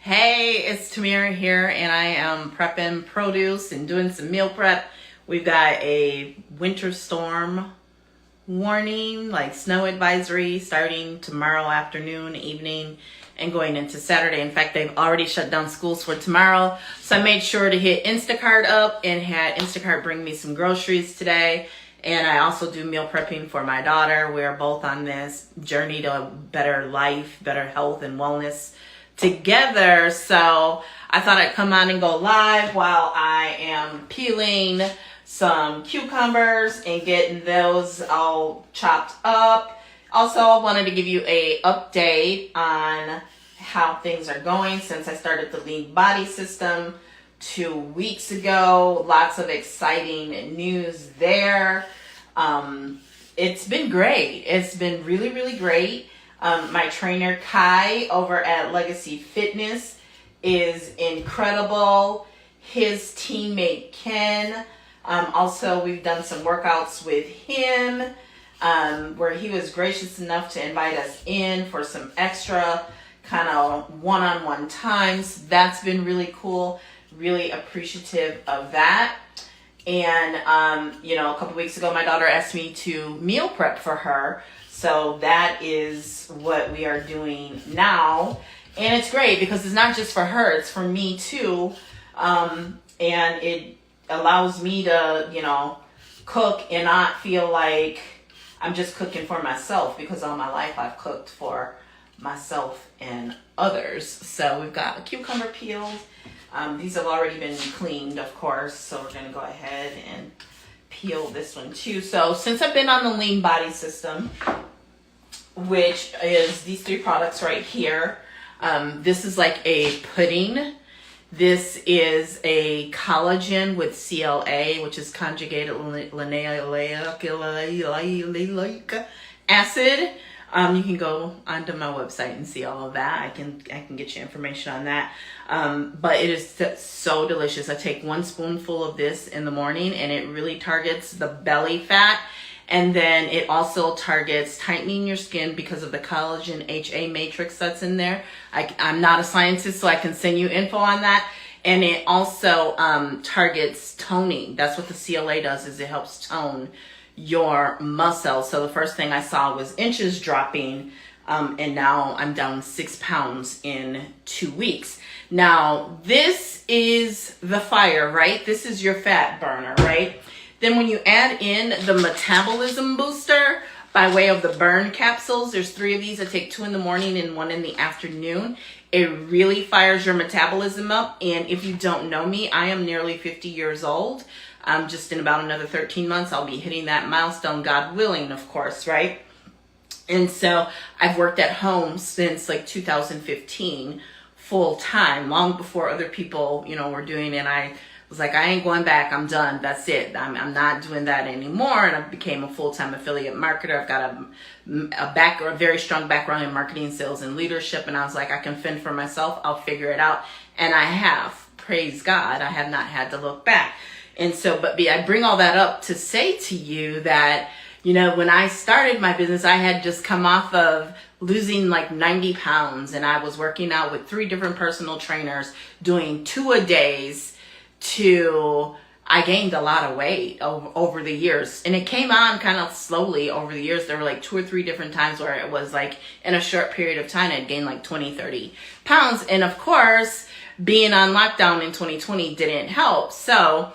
Hey, it's Tamira here, and I am prepping produce and doing some meal prep. We've got a winter storm warning, like snow advisory, starting tomorrow afternoon, evening, and going into Saturday. In fact, they've already shut down schools for tomorrow. So I made sure to hit Instacart up and had Instacart bring me some groceries today. And I also do meal prepping for my daughter. We're both on this journey to a better life, better health and wellness together. So I thought I'd come on and go live while I am peeling some cucumbers and getting those all chopped up. Also, I wanted to give you a update on how things are going since I started the Lean Body System 2 weeks ago. Lots of exciting news there. It's been great. It's been really, really great. My trainer Kai over at Legacy Fitness is incredible. His teammate Ken, also we've done some workouts with him where he was gracious enough to invite us in for some extra kind of one-on-one times. That's been really cool. Really appreciative of that. And a couple weeks ago my daughter asked me to meal prep for her. So that is what we are doing now. And it's great because it's not just for her, it's for me too. And it allows me to, cook and not feel like I'm just cooking for myself, because all my life I've cooked for myself and others. So we've got a cucumber peeled. These have already been cleaned, of course. So we're going to go ahead and peel this one too. So since I've been on the Lean Body System, which is these 3 products right here. This is like a pudding. This is a collagen with CLA, which is conjugated linoleic acid. You can go onto my website and see all of that. I can get you information on that. But it is so delicious. I take 1 spoonful of this in the morning, and it really targets the belly fat. And then it also targets tightening your skin because of the collagen HA matrix that's in there. I'm not a scientist, so I can send you info on that. And it also targets toning. That's what the CLA does, is it helps tone your muscles. So the first thing I saw was inches dropping, and now I'm down 6 pounds in 2 weeks. Now, this is the fire, right? This is your fat burner, right? Then when you add in the metabolism booster by way of the burn capsules, there's 3 of these. I take 2 in the morning and 1 in the afternoon. It really fires your metabolism up. And if you don't know me, I am nearly 50 years old. Just in about another 13 months, I'll be hitting that milestone, God willing, of course, right? And so I've worked at home since like 2015 full time, long before other people, were doing it. I was like, I ain't going back. I'm done. That's it. I'm not doing that anymore. And I became a full-time affiliate marketer. I've got a very strong background in marketing, sales, and leadership. And I was like, I can fend for myself. I'll figure it out. And I have. Praise God. I have not had to look back. And so, but I bring all that up to say to you that, when I started my business, I had just come off of losing like 90 pounds. And I was working out with 3 different personal trainers, doing 2-a-days. I gained a lot of weight over the years, and it came on kind of slowly over the years. There were like 2 or 3 different times where it was like in a short period of time, I'd gained like 20, 30 pounds. And of course, being on lockdown in 2020 didn't help. So,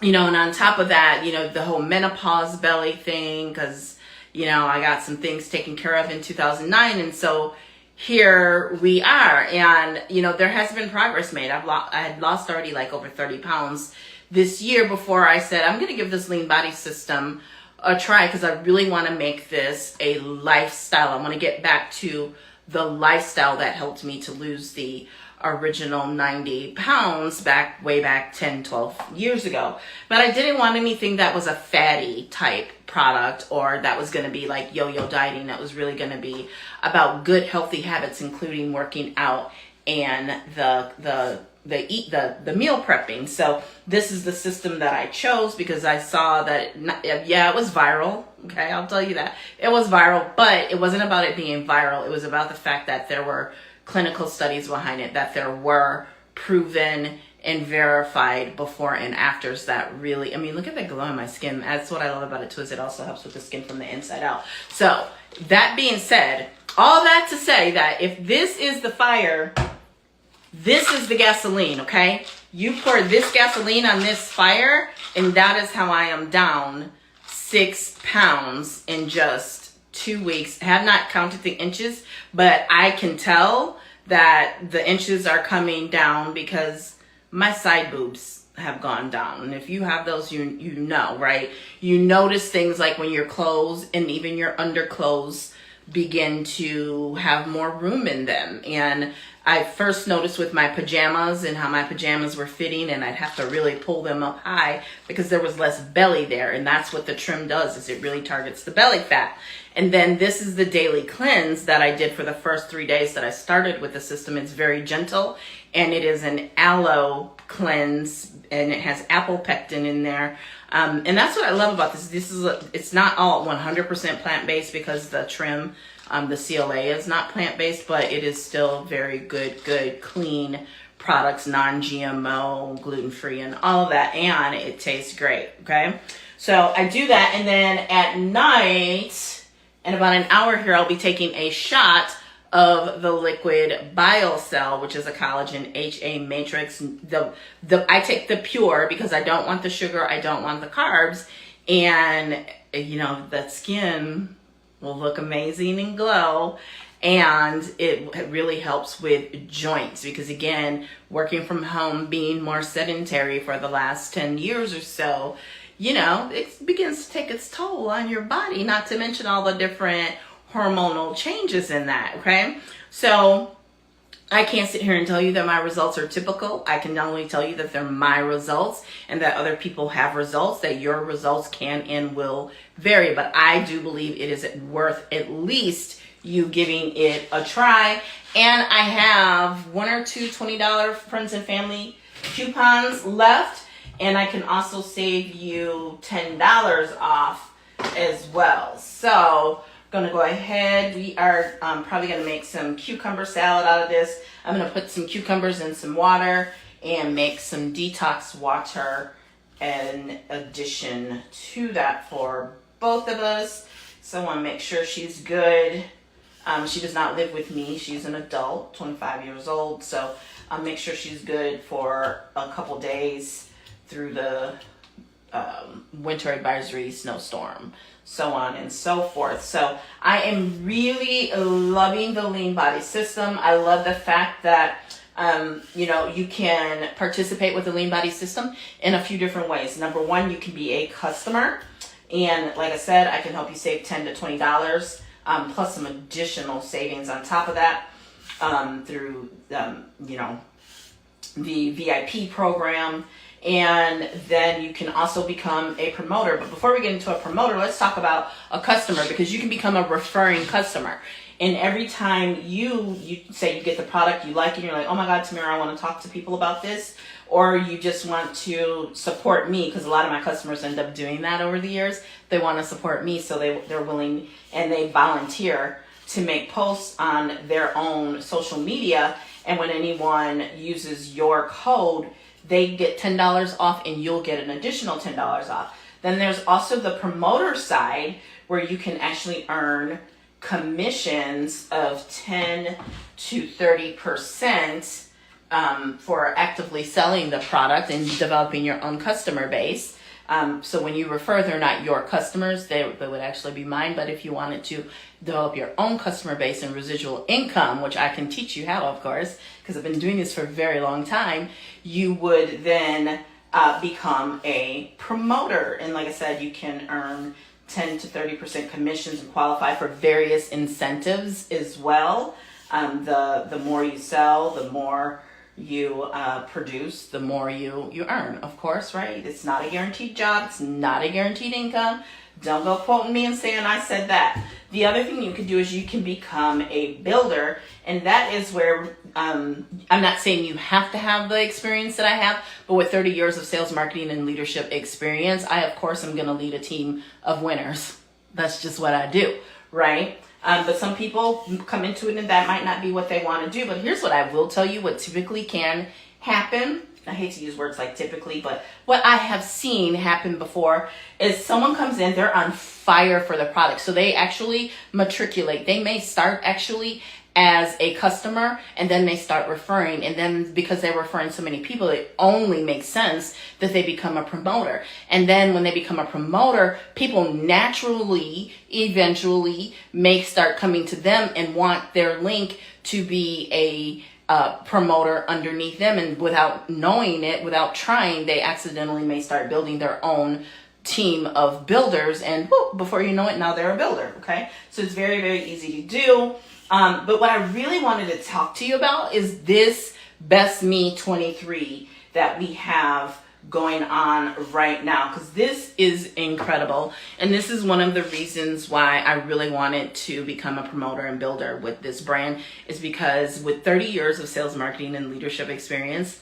and on top of that, the whole menopause belly thing, because, I got some things taken care of in 2009. And so here we are, and there has been progress made. I had lost already like over 30 pounds this year before I said I'm going to give this Lean Body System a try, because I really want to make this a lifestyle. I want to get back to the lifestyle that helped me to lose the original 90 pounds way back 10, 12 years ago. But I didn't want anything that was a fatty type product, or that was going to be like yo-yo dieting. That was really going to be about good, healthy habits, including working out and the meal prepping. So this is the system that I chose because I saw that, it was viral. Okay, I'll tell you that. It was viral, but it wasn't about it being viral. It was about the fact that there were clinical studies behind it, that there were proven and verified before and afters that really, I mean, look at the glow in my skin. That's what I love about it too, is it also helps with the skin from the inside out. So that being said, all that to say that if this is the fire, this is the gasoline, okay? You pour this gasoline on this fire, and that is how I am down 6 pounds in just 2 weeks. I have not counted the inches, but I can tell that the inches are coming down because my side boobs have gone down. And if you have those, you know, right? You notice things like when your clothes and even your underclothes begin to have more room in them. And I first noticed with my pajamas and how my pajamas were fitting, and I'd have to really pull them up high because there was less belly there. And that's what the trim does, is it really targets the belly fat. And then this is the daily cleanse that I did for the first 3 days that I started with the system. It's very gentle, and it is an aloe cleanse, and it has apple pectin in there. And that's what I love about this. It's not all 100% plant-based because the trim, the CLA is not plant-based, but it is still very good, clean products, non-GMO, gluten-free, and all of that. And it tastes great, okay? So I do that, and then at night, in about an hour here, I'll be taking a shot of the liquid BioCell, which is a collagen HA matrix. I take the pure because I don't want the sugar, I don't want the carbs, and you know, that skin will look amazing and glow. And it really helps with joints because, again, working from home, being more sedentary for the last 10 years or so, you know, it begins to take its toll on your body, not to mention all the different hormonal changes in that, okay? So I can't sit here and tell you that my results are typical. I can only tell you that they're my results and that other people have results, that your results can and will vary. But I do believe it is worth at least you giving it a try. And I have 1 or 2 $20 friends and family coupons left. And I can also save you $10 off as well. So I'm gonna go ahead. We are probably gonna make some cucumber salad out of this. I'm gonna put some cucumbers in some water and make some detox water in addition to that for both of us. So I wanna make sure she's good. She does not live with me. She's an adult, 25 years old. So I'll make sure she's good for a couple days through the winter advisory snowstorm, so on and so forth. So I am really loving the Lean Body System. I love the fact that you know, you can participate with the Lean Body System in a few different ways. Number one, you can be a customer, and like I said, I can help you save $10 to $20 plus some additional savings on top of that through you know, the VIP program. And then you can also become a promoter. But before we get into a promoter, let's talk about a customer, because you can become a referring customer. And every time you say you get the product, you like it, you're like, oh my God, Tamara, I want to talk to people about this. Or you just want to support me, because a lot of my customers end up doing that over the years. They want to support me, so they're willing and they volunteer to make posts on their own social media. And when anyone uses your code, they get $10 off and you'll get an additional $10 off. Then there's also the promoter side where you can actually earn commissions of 10 to 30% for actively selling the product and developing your own customer base. So when you refer, they're not your customers, they would actually be mine. But if you wanted to develop your own customer base and residual income, which I can teach you how, of course, because I've been doing this for a very long time, you would then become a promoter. And like I said, you can earn 10 to 30% commissions and qualify for various incentives as well. The more you sell, the more you produce, the more you earn, of course, right? It's not a guaranteed job. It's not a guaranteed income. Don't go quoting me and saying I said that. The other thing you can do is you can become a builder, and that is where I'm not saying you have to have the experience that I have, but with 30 years of sales, marketing, and leadership experience, I, of course, am going to lead a team of winners. That's just what I do, right? But some people come into it and that might not be what they want to do. But here's what I will tell you, what typically can happen. I hate to use words like typically, but what I have seen happen before is someone comes in, they're on fire for the product. So they actually matriculate. They may start actually as a customer, and then they start referring, and then because they're referring so many people, it only makes sense that they become a promoter. And then when they become a promoter, people naturally eventually may start coming to them and want their link to be a promoter underneath them, and without knowing it, without trying, they accidentally may start building their own team of builders, and whoop, before you know it, now they're a builder. Okay, so it's very, very easy to do. But what I really wanted to talk to you about is this BestMe23 that we have going on right now, because this is incredible. And this is one of the reasons why I really wanted to become a promoter and builder with this brand, is because with 30 years of sales, marketing, and leadership experience,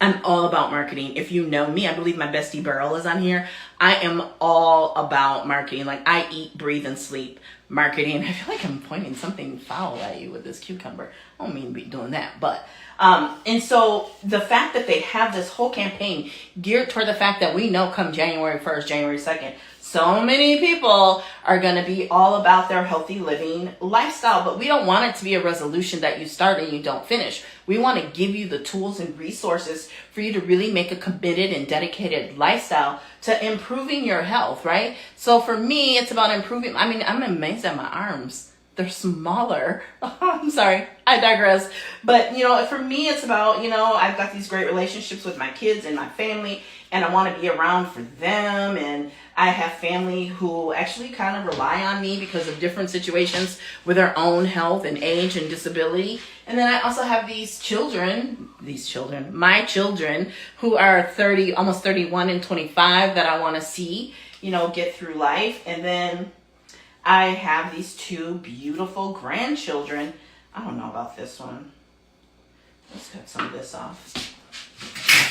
I'm all about marketing. If you know me, I believe my bestie Burl is on here. I am all about marketing. Like, I eat, breathe, and sleep marketing. I feel like I'm pointing something foul at you with this cucumber. I don't mean to be doing that, but and so the fact that they have this whole campaign geared toward the fact that we know come January 1st, January 2nd, so many people are going to be all about their healthy living lifestyle, but we don't want it to be a resolution that you start and you don't finish. We want to give you the tools and resources for you to really make a committed and dedicated lifestyle to improving your health, right? So for me, it's about improving. I mean, I'm amazed at my arms. They're smaller. I'm sorry, I digress. But, you know, for me, it's about, you know, I've got these great relationships with my kids and my family, and I want to be around for them. And I have family who actually kind of rely on me because of different situations with their own health and age and disability. And then I also have my children who are 30, almost 31 and 25 that I want to see, you know, get through life. And then I have these two beautiful grandchildren. I don't know about this one. Let's cut some of this off.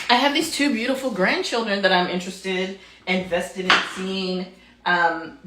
I have these two beautiful grandchildren that I'm interested, invested in seeing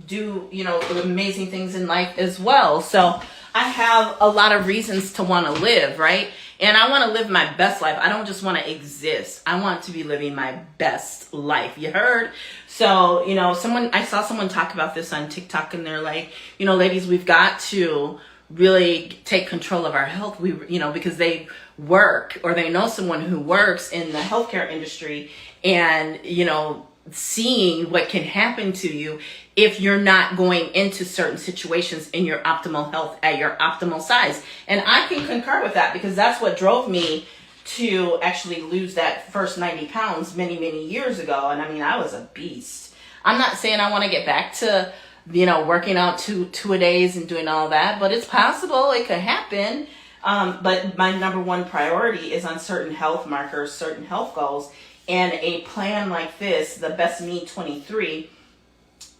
do, you know, amazing things in life as well. So I have a lot of reasons to want to live, right? And I want to live my best life. I don't just want to exist. I want to be living my best life. You heard? So, you know, I saw someone talk about this on TikTok, and they're like, you know, ladies, we've got to really take control of our health. Because they work, or they know someone who works in the healthcare industry, and, you know, seeing what can happen to you if you're not going into certain situations in your optimal health at your optimal size. And I can concur with that, because that's what drove me to actually lose that first 90 pounds many, many years ago. And I mean, I was a beast. I'm not saying I want to get back to, you know, working out two-a-days and doing all that, but it's possible. It could happen. But my number one priority is on certain health markers, certain health goals. And a plan like this, the BestMe23,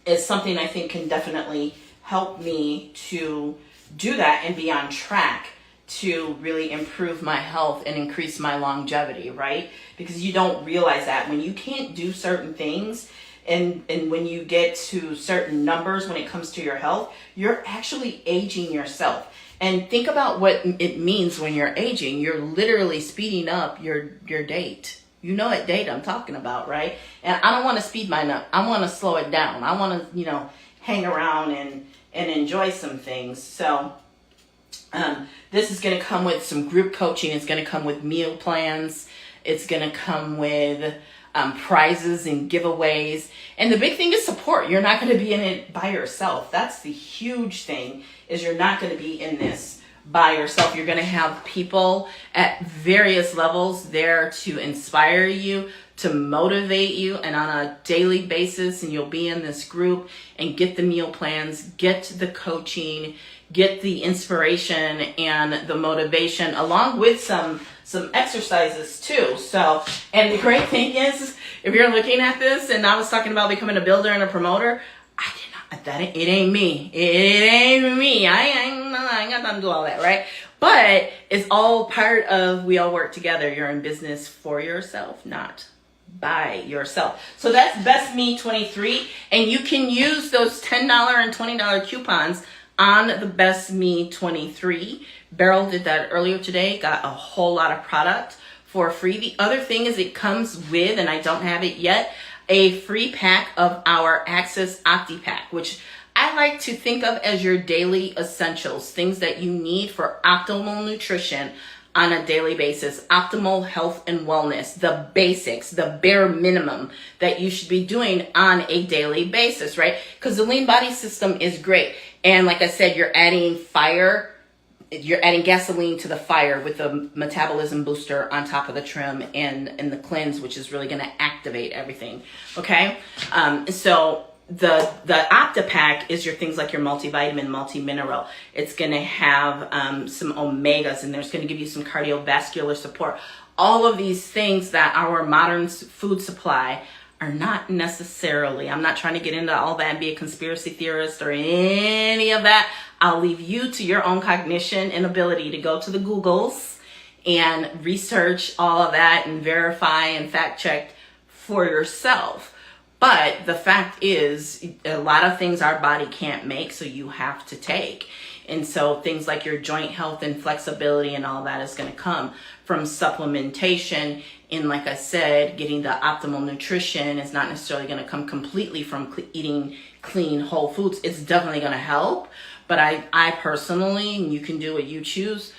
is something I think can definitely help me to do that and be on track to really improve my health and increase my longevity, right? Because you don't realize that when you can't do certain things, and when you get to certain numbers when it comes to your health, you're actually aging yourself. And think about what it means when you're aging. You're literally speeding up your date. You know what date I'm talking about, right? And I don't want to speed mine up. I want to slow it down. I want to, you know, hang around and enjoy some things. So this is going to come with some group coaching. It's going to come with meal plans. It's going to come with prizes and giveaways. And the big thing is support. You're not going to be in it by yourself. That's the huge thing, is you're not going to be in this by yourself. You're going to have people at various levels there to inspire you, to motivate you, and on a daily basis. And you'll be in this group and get the meal plans, get the coaching, get the inspiration and the motivation, along with some exercises too. So, and the great thing is, if you're looking at this, and I was talking about becoming a builder and a promoter, it ain't me. It ain't me. I ain't got time to do all that, right? But it's all part of, we all work together. You're in business for yourself, not by yourself. So that's BestMe23, and you can use those $10 and $20 coupons on the BestMe23. Beryl did that earlier today, got a whole lot of product for free. The other thing is it comes with, and I don't have it yet, a free pack of our Access Opti Pack, which I like to think of as your daily essentials, things that you need for optimal nutrition on a daily basis, optimal health and wellness, the basics, the bare minimum that you should be doing on a daily basis, right? Because the lean body system is great. And like I said, you're adding gasoline to the fire with the metabolism booster on top of the trim and the cleanse, which is really going to activate everything. Okay. So the OptiPack is your things like your multivitamin, multi-mineral. It's going to have some omegas, and there's going to give you some cardiovascular support. All of these things that our modern food supply are not necessarily. I'm not trying to get into all that and be a conspiracy theorist or any of that. I'll leave you to your own cognition and ability to go to the Googles and research all of that and verify and fact check for yourself. But the fact is, a lot of things our body can't make, so you have to take. And so things like your joint health and flexibility and all that is going to come from supplementation. And like I said, getting the optimal nutrition is not necessarily going to come completely from eating clean whole foods. It's definitely going to help. But I personally, and you can do what you choose,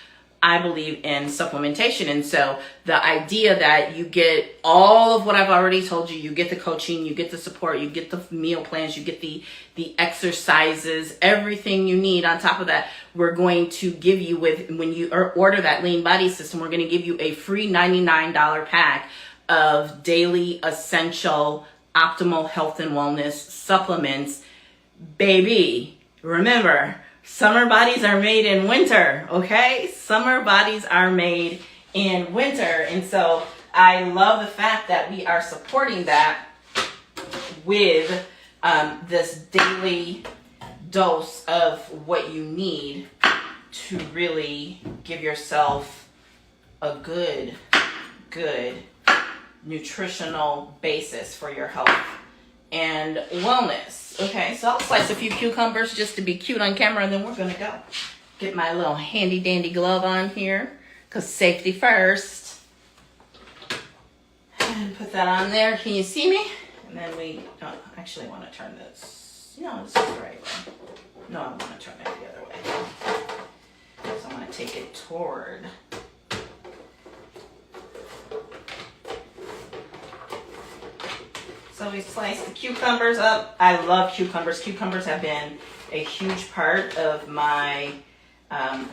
I believe in supplementation. And so the idea that you get all of what I've already told you, you get the coaching, you get the support, you get the meal plans, you get the exercises, everything you need. On top of that, we're going to give you when you order that lean body system, we're going to give you a free $99 pack of daily essential optimal health and wellness supplements. Baby, remember, summer bodies are made in winter, okay? Summer bodies are made in winter. And so I love the fact that we are supporting that with this daily dose of what you need to really give yourself a good nutritional basis for your health and wellness. Okay, so I'll slice a few cucumbers just to be cute on camera, and then we're gonna go get my little handy dandy glove on here, because safety first. And put that on there. Can you see me? And then we don't actually want to turn this. No, this is the right way. No, I want to turn it the other way. So I'm going to take it toward. So we slice the cucumbers up. I love cucumbers. Cucumbers have been a huge part of my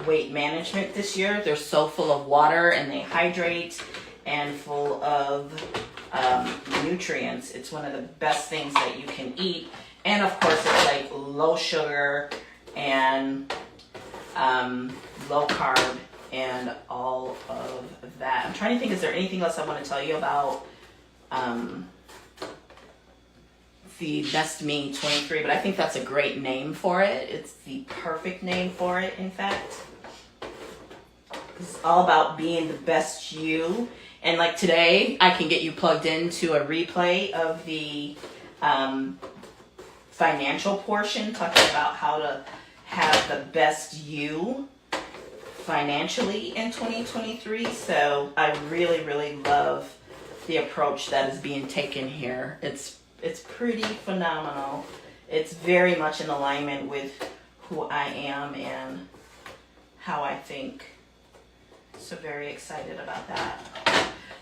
weight management this year. They're so full of water and they hydrate and full of nutrients. It's one of the best things that you can eat. And of course it's like low sugar and low carb and all of that. I'm trying to think, is there anything else I want to tell you about the BestMe23, but I think that's a great name for it. It's the perfect name for it, in fact. It's all about being the best you. And like today, I can get you plugged into a replay of the financial portion, talking about how to have the best you financially in 2023. So I really, really love the approach that is being taken here. It's pretty phenomenal. It's very much in alignment with who I am and how I think. So very excited about that.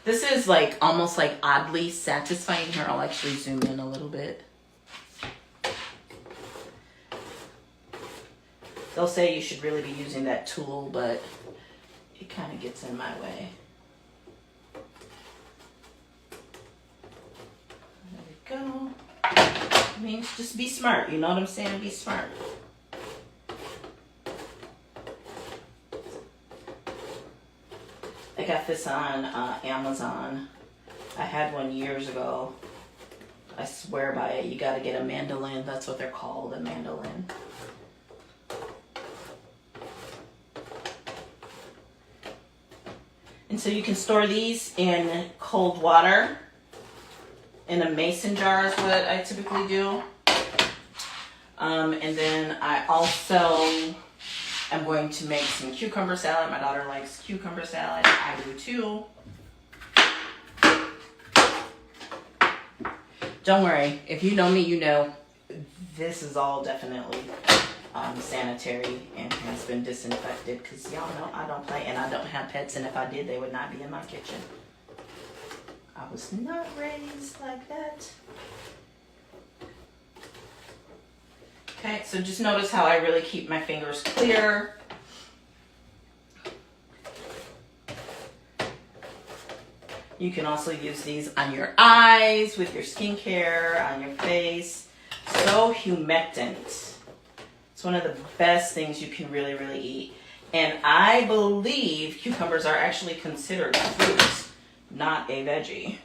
This is like almost like oddly satisfying. Here, I'll actually zoom in a little bit. They'll say you should really be using that tool, but it kind of gets in my way. There we go. I mean, just be smart. You know what I'm saying? Be smart. I got this on Amazon. I had one years ago. I swear by it. You got to get a mandolin. That's what they're called, a mandolin. And so you can store these in cold water. In a mason jar is what I typically do. And then I also am going to make some cucumber salad. My daughter likes cucumber salad. I do too. Don't worry, if you know me, you know this is all definitely sanitary and has been disinfected, because y'all know I don't play and I don't have pets, and if I did, they would not be in my kitchen. I was not raised like that. Okay, so just notice how I really keep my fingers clear. You can also use these on your eyes, with your skincare, on your face. So humectant. It's one of the best things you can really, really eat. And I believe cucumbers are actually considered fruits, not a veggie.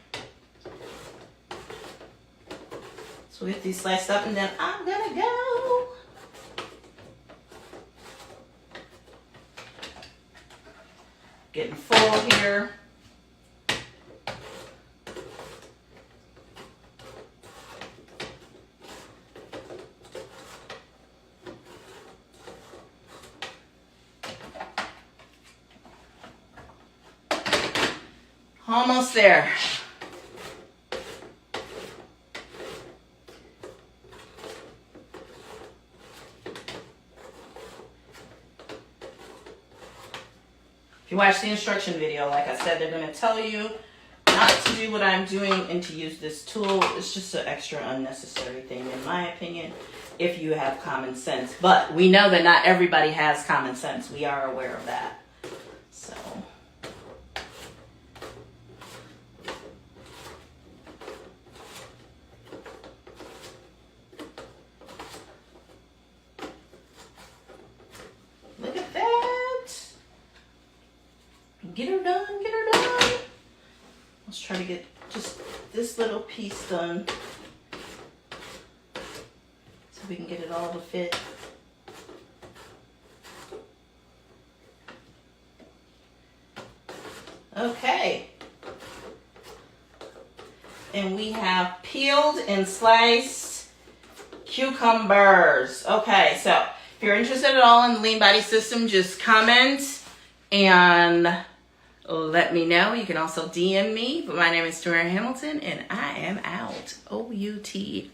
So we'll get these sliced up, and then I'm gonna go. Getting full here. Almost there. If you watch the instruction video, like I said, they're going to tell you not to do what I'm doing and to use this tool. It's just an extra unnecessary thing, in my opinion, if you have common sense. But we know that not everybody has common sense. We are aware of that. So... get her done, get her done. Let's try to get just this little piece done so we can get it all to fit. Okay. And we have peeled and sliced cucumbers. Okay, so if you're interested at all in the Lean Body System, just comment and let me know. You can also DM me. But my name is Tamara Hamilton, and I am out. OUT.